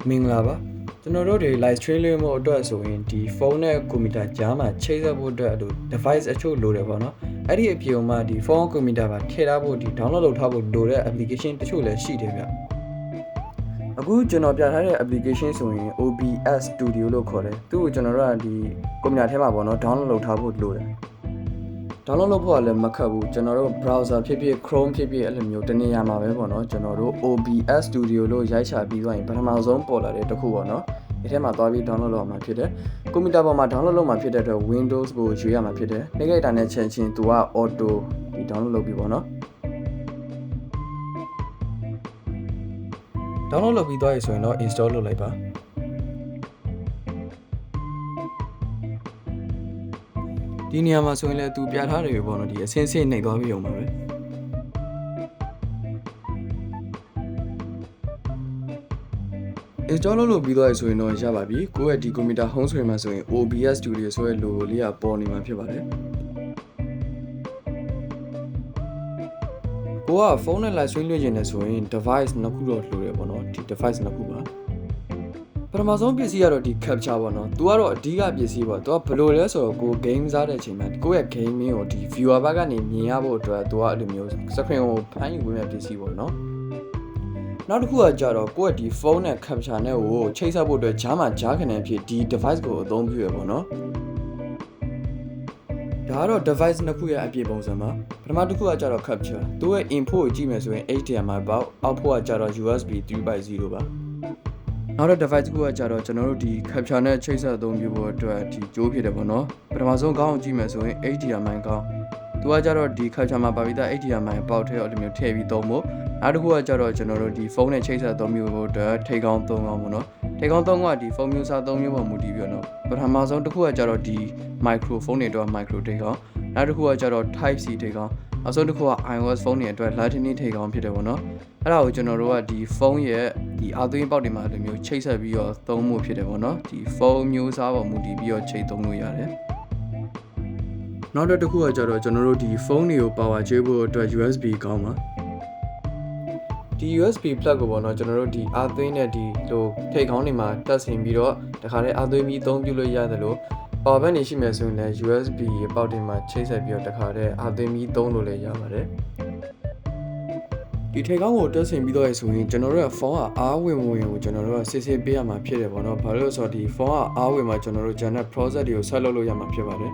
မင်္ဂလာပါကျွန်တော်တို့ဒီ live stream လေးမျိုးအတွက်ဆိုရင်ဒီဖုန်းနဲ့ကွန်ပျူတာကြားမှာချိတ်ဆက်ဖို့အတွက်အဲ့လို device အချို့လိုတယ်ပေါ့နော်အဲ့ဒီအပြင်မှာဒီဖုန်းကွန်ပျူတာပါထည့်ထားဖို့ဒီ download လုပ်ထားဖို့လိုတဲ့ application တချို့လည်းရှိတယ်ဗျအခုကျွန်တော်ပြထားတဲ့ application ဆိုရင် OBS Studio လို့ခေါ်တယ်သူ့ကိုကျွန်တော်တို့ကဒီကွန်ပျူတာထဲမှာပေါ့နော် download လုပ်ထားဖို့လိုတယ်download လုပ်ဖို့ကလည်းမခက်ဘူးကျွန်တော်တို့ browser ဖြစ်ဖြစ် Chrome ဖြစ်ဖြစ်အဲ့လိုမျိုးတနေရာမှာပဲပေါ့နော်ကျွန်တော်တို့ OBS Studio လို့ရိုက်ချပြီးသွားရင်ပထမဆုံးပေါ်လာတဲ့တစ်ခုပေါ့နော်ဒီထဲမှာသွားပြီး download လုပ်ရမှာဖြစ်တယ်ကွန်ပျူတာပေါ်မှာ download လုပ်မှာဖြစ်တဲ့အတွက် Windows ကိုရွေးရမှာဖြစ်တယ်နှိပ်လိုက်တာနဲ့ချက်ချင်းသူက auto ဒီ download လုပ်ပြီးပေါ့နော် download လုပ်ပြီးသွားပြီဆိုရင်တော့ install လုပ်လိုက်ပါဒီနေရာမှာဆိုရင်လည်းသူပြထားတယ်ပေါ့နော်ဒီအစင်းစင်းနှိပ်သွားပြီးအောင်ပါပဲinstall လုပ်ပြီးသွားပြီဆိုရင်တော့ရပါပြီကိုယ့်ရဲ့ဒီကွန်ပျူတာ home screen မှာဆိုရင် OBS Studio ဆိုတဲ့ logo လေးကပေါ်နေမှာဖြစ်ပါတယ်ကိုကဖုန်းနဲ့ live stream လွှင့်ချင်တယ်ဆိုရင် device နှစ်ခုတော့လိုတယ်ပေါ့နော်ဒီ device နှစ်ခုပါပထမဆုံးပစ္စည်းကတော့ဒီ capture ပေါ့နော်။ तू ကတော့အဓိကပစ္စည်းပေါ့။ तू ကဘယ်လိုလဲဆိုတော့ကို game စားတဲ့အချိန်မှာကိုယ့်ရဲ့ gaming ကိုဒီ viewer ဘက်ကနေမြင်ရဖို့အတွက် तू ကအဲ့လိုမျိုး screen ကိုဖမ်းယူပေးမဲ့ပစ္စည်းပေါ့နော်။နောက်တစ်ခုကကြတော့ကိုယ့်ရဲ့ဒီ phone နဲ့ capture နဲ့ကိုချိတ်ဆက်ဖို့အတွက်ဂျားမှာဂျားခဏဖြစ်ဒီ device ကိုအသုံးပြုရပေါ့နော်။ဒါကတော့ device နှစ်ခုရဲ့အပြည့်ပုံစံပါပထမတစ်ခုကကြတော့ capture သူ့ရဲ့ input ကိုကြည့်မယ်ဆိုရင် HDMI ပေါ့ output ကကြတော့ USB 3.0 ပါနောက်တဲ့ device ကကြတော့ကျွန်တော်တို့ဒီ capture နဲ့ချိတ်ဆက်အသုံးပြုဖို့အတွက်ဒီကြိုးဖြစ်တယ်ပေါ့နော်ပထမဆုံးခေါင်းကိုကြည့်မယ်ဆိုရင် HDMI ခေါင်းသူကကြတော့ဒီ capture မှာပါပြီးသား HDMI ပေါက်ထဲကိုအဲ့လိုမျိုးထည့်ပြီးသုံးဖို့နောက်တစ်ခုကကြတော့ကျွန်တော်တို့ဒီဖုန်းနဲ့ချိတ်ဆက်အသုံးပြုဖို့အတွက်ထိပ်ခေါင်း၃ခေါင်းပေါ့နော်ထိပ်ခေါင်း၃ခေါင်းကဒီဖုန်းမျိုးစား၃မျိုးပေါ်မူတည်ပြီးတော့ပထမဆုံးတစ်ခုကကြတော့ဒီ microphone တွေအတွက် micro ထိပ်ခေါင်းနောက်တစ်ခုကကြတော့ type C ထိပ်ခေါင်းနောက်ဆုံးတစ်ခုက iOS ဖုန်းတွေအတွက် Lightning ထိပ်ခေါင်းဖြစ်တယ်ပေါ့နော်အဲ့ဒါကိုကျွန်တော်တို့ကဒီဖုန်းရဲ့ဒီအာသွင်းပေါက်တွေမှာလိုမျိုးချိတ်ဆက်ပြီးတော့သုံးဖို့ဖြစ်တယ်ပေါ့နော်ဒီဖုန်းမျိုးစားပေါ်မူတည်ပြီးတော့ချိတ်သုံးလို့ရတယ်နောက်တစ်ခုကကြတော့ကျွန်တော်တို့ဒီဖုန်းတွေကို power ကျွေးဖို့အတွက် USB ကောင်းပါဒီ USB plug ကိုပေါ့နော်ကျွန်တော်တို့ဒီအာသွင်းတဲ့ဒီလိုထိပ်ခေါင်းတွေမှာတက်ဆင်ပြီးတော့တခါတည်းအာသွင်းပြီးအသုံးပြုလို့ရတယ်လို့power bank နေရှိမယ်ဆိုရင်လည်း USB ပေါက်တွေမှာချိတ်ဆက်ပြီးတော့တခါတည်းအာသွင်းပြီးသုံးလို့လည်းရပါတယ်ဒီထိပ်ကောင်းကိုတက်ဆင်ပြီးတော့ရဆိုရင်ကျွန်တော်တို့ကဖုန်းကအားဝင်ကိုကျွန်တော်တို့ကစစ်စစ်ပေးရမှာဖြစ်တယ်ပေါ့နော်ဘာလို့လဲဆိုတော့ဒီဖုန်းကအားဝင်မှာကျွန်တော်တို့ general process တွေကိုဆက်လုပ်လို့ရမှာဖြစ်ပါတယ်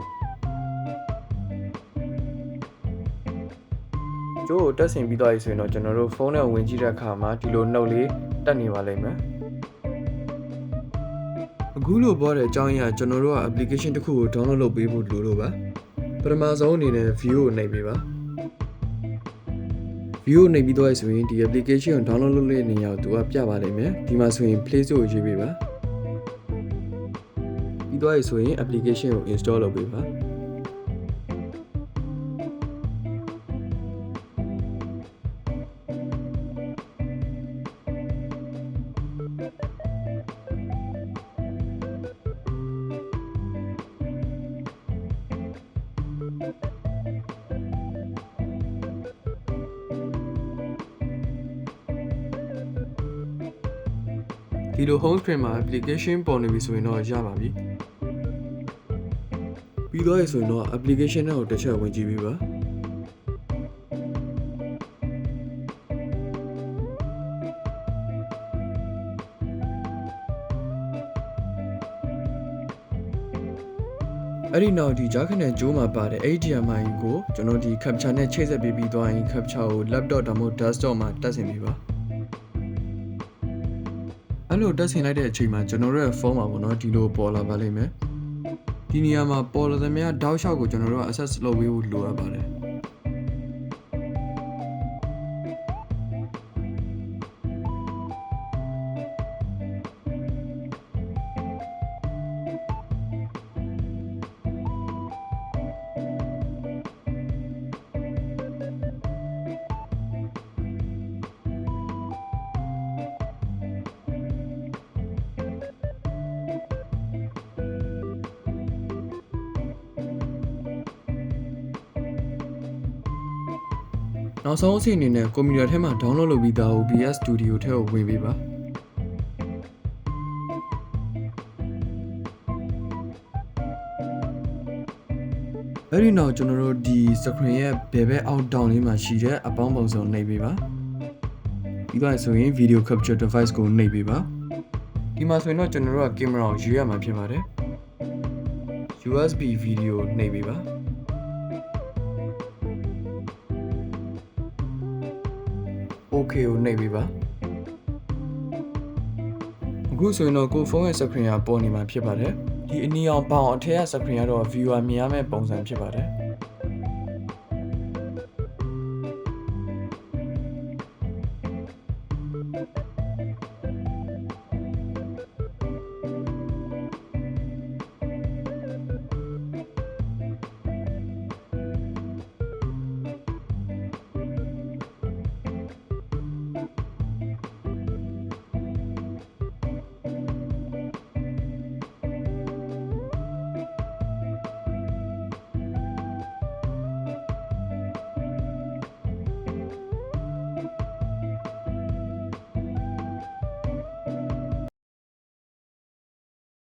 ကျိုးကိုတက်ဆင်ပြီးတော့ရဆိုရင်တော့ကျွန်တော်တို့ဖုန်းနဲ့ဝင်ကြည့်တဲ့အခါမှာဒီလိုနှုတ်လေးတက်နေပါလိမ့်မယ်အခုလိုပေါ်တဲ့အကြောင်းအရာကျွန်တော်တို့က application တစ်ခုကို download လုပ်ပေးဖို့လိုလို့ပါပထမဆုံးအနေနဲ့ view ကိုနှိပ်ပေးပါview ကိုနှိပ်ပြီးတော့ဆိုရင်ဒီ application ကို download လုပ်တဲ့နေရာကိုသူကပြပါလိမ့်မယ်ဒီမှာဆိုရင် Play Store ကိုရွေးပေးပါပြီးတော့ဆိုရင် application ကို install လုပ်ပေးပါဒီလို home screen မှာ application ပေါ်နေပြီဆိုရင်တော့ရပါပြီပြီးတော့ဆိုရင်တော့ application နဲ့ကိုတစ်ချက်ဝင်ကြည့်ပြီးပါအဲ့ဒီနောက်ဒီဂျာခနဲ့ဂျိုးမှာပါတဲ့ HDMI ကိုကျွန်တော်ဒီ capture နဲ့ချိတ်ဆက်ပြီးသွားရင် capture ကို laptop ဒါမှမဟုတ် desktop မှာတက်ဆင်ပြီးပါအဲ့လိုတက်ဆင်လိုက်တဲ့အချိန်မှာကျွန်တော်တို့ရဲ့ဖုန်းမှာပေါ့နော်ဒီလိုပေါ်လာပါလိမ့်မယ်ဒီနေရာမှာပေါ်လာသမျှတောက်လျှောက်ကိုကျွန်တော်တို့က access လုပ်ပေးဖို့လိုအပ်ပါတယ်နောက်ဆုံးအဆင့်အနေနဲ့ကွန်ပျူတာထဲမှာ download လုပ်ပြီးသား OBS Studio ထဲကိုဝင်ပေးပါ အဲ့ဒီနောက်ကျွန်တော်တို့ဒီ screen ရဲ့ဘယ်ဘက်အောက် down လေးမှာရှိတဲ့အပေါင်းပုံစုံနှိပ်ပေးပါပြီးတော့ဆိုရင် video capture device ကိုနှိပ်ပေးပါဒီမှာဆိုရင်တော့ကျွန်တော်တို့ကကင်မရာကိုယူရမှာဖြစ်ပါတယ် USB video နှိပ်ပေးပါOkay ကိုနှိပ်ပေးပါအခုဆိုရင်တော့ကိုဖုန်းရဲ့ screen ကပေါ်နေမှာဖြစ်ပါတယ်ဒီအနီအောင်ပေါင်အထက်က screen ကတော့ viewer မြင်ရမယ့်ပုံစံဖြစ်ပါတယ်